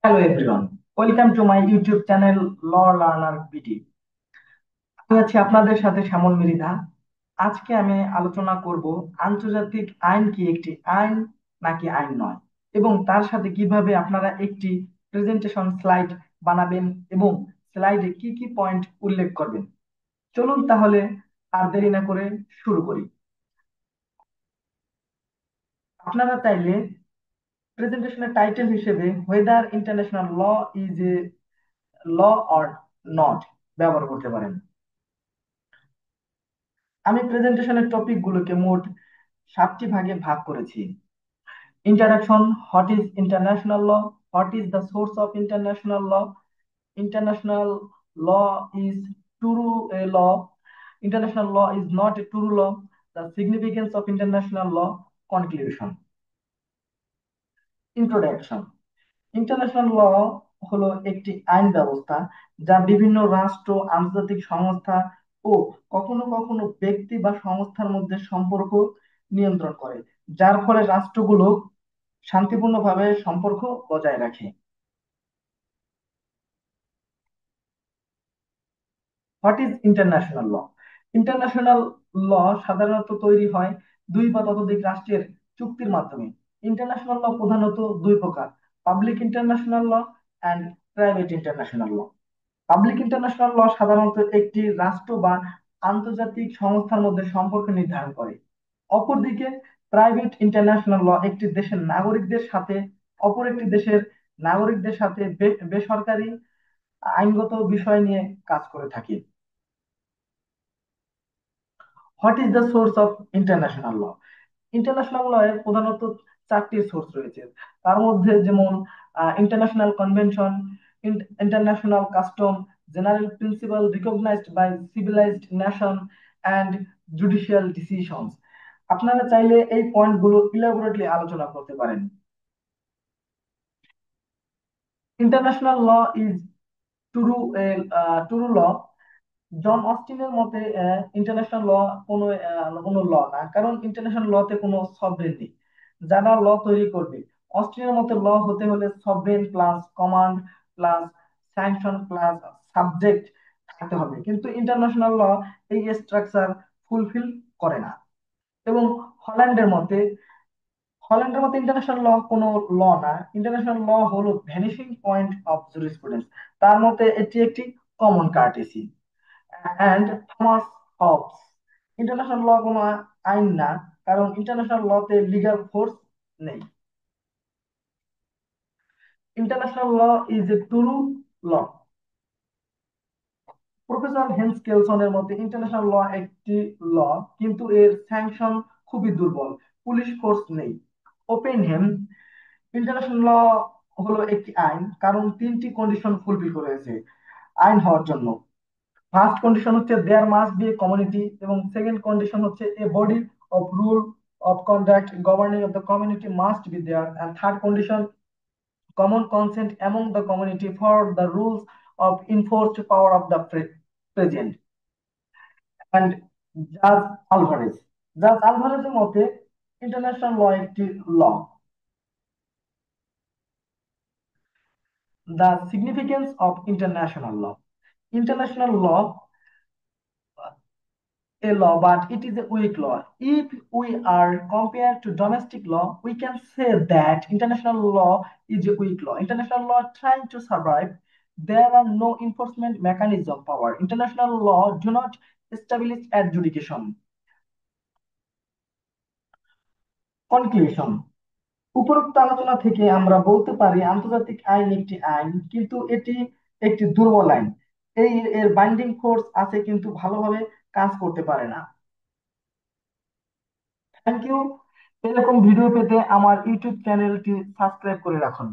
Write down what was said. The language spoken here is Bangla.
Hello everyone, welcome to my YouTube channel law learner BD. আমি আছি আপনাদের সাথে শ্যামল মৃধা। আজকে আমি আলোচনা করব আন্তর্জাতিক আইন কি একটি আইন নাকি আইন নয়, এবং তার সাথে কিভাবে আপনারা একটি প্রেজেন্টেশন স্লাইড বানাবেন এবং স্লাইডে কি কি পয়েন্ট উল্লেখ করবেন। চলুন তাহলে আর দেরি না করে শুরু করি। আপনারা চাইলে প্রেজেন্টেশনের টাইটেল হিসেবে whether international law is a law or not ব্যবহার করতে পারেন। আমি প্রেজেন্টেশনের টপিক গুলোকে মোট 7টি ভাগে ভাগ করেছি। Introduction, what is international law, what is the source of international law, international law is true a law, international law is not a true law, the significance of international law, conclusion. Introduction. International law হলো একটি আইন ব্যবস্থা যা বিভিন্ন রাষ্ট্র, আন্তর্জাতিক সংস্থা ও কখনো কখনো ব্যক্তি বা সংস্থার মধ্যে সম্পর্ক নিয়ন্ত্রণ করে, যার ফলে রাষ্ট্রগুলো শান্তিপূর্ণভাবে সম্পর্ক বজায় রাখে। What is international law? International law সাধারণত তৈরি হয় দুই বা ততোধিক রাষ্ট্রের চুক্তির মাধ্যমে। ইন্টারন্যাশনাল ল প্রধানত দুই প্রকার: public international law and private international law. Public international law সাধারণত একটি রাষ্ট্র বা আন্তর্জাতিক সংস্থার মধ্যে সম্পর্ক নির্ধারণ করে। অপরদিকে প্রাইভেট ইন্টারন্যাশনাল ল একটি দেশের নাগরিকদের সাথে অপর একটি দেশের নাগরিকদের সাথে বেসরকারি আইনগত বিষয় নিয়ে কাজ করে থাকে। What is the source of international law? International law এর প্রধানত চারটি সোর্স রয়েছে। তার মধ্যে যেমন international convention, international custom, general principal recognised by civilised nation and judicial decisions. আপনারা চাইলে এই পয়েন্টগুলো ইলাবোরেটলি আলোচনা করতে পারেন। International law is true true law. John অস্টিনের মতে ইন্টারন্যাশনাল ল কোনো ল না, কারণ ইন্টারন্যাশনাল লতে কোনো সভরেন নেই। যারা ল তৈরি করবে, অস্টিনের মতে ল হতে হলে sovereign plus command plus sanction plus subject থাকতে হবে, কিন্তু ইন্টারন্যাশনাল ল এই স্ট্রাকচার ফুলফিল করে না। এবং হল্যান্ডের মতে হল্যান্ডের মতে ইন্টারন্যাশনাল ল কোনো ল না, ইন্টারন্যাশনাল ল হলো ভ্যানিশিং পয়েন্ট অফ জুরিসপ্রুডেন্স। তার মতে এটি একটি common courtesy. And Thomas Hobbes, international law কোনো আইন না, কারণ ইন্টারন্যাশনাল লতে লিগ্যাল ফোর্স নেই। International law is a true law. Professor Hans কেলসনের মতে ইন্টারন্যাশনাল ল একটি ল, কিন্তু এর স্যাংশন খুবই দুর্বল, পুলিশ ফোর্স নেই। ওপেনহেম, ইন্টারন্যাশনাল ল হলো একটি আইন কারণ তিনটি কন্ডিশন ফুলফিল করেছে আইন হওয়ার জন্য। ফার্স্ট কন্ডিশন হচ্ছে there must be a community, এবং সেকেন্ড কন্ডিশন হচ্ছে a body of rule of conduct governing of the community must be there, and third condition common consent among the community for the rules of enforced power of the present. And জাজ আলভারেজ, জাজ আলভারেজের মতে ইন্টারন্যাশনাল ল একটি ল। The significance of international law. International law a law, but it is a weak law. If we are compared to domestic law, we can say that international law is a weak law. International law trying to survive. There are no enforcement mechanism power. International law do not establish adjudication. Conclusion. উপরোক্ত আলোচনা থেকে আমরা বলতে পারি আন্তর্জাতিক আইন একটি আইন, কিন্তু এটি একটি দুর্বল আইন। এর বাইন্ডিং ফোর্স আছে কিন্তু ভালোভাবে কাজ করতে পারে না। Thank you. এরকম ভিডিও পেতে আমার ইউটিউব চ্যানেলটি সাবস্ক্রাইব করে রাখুন।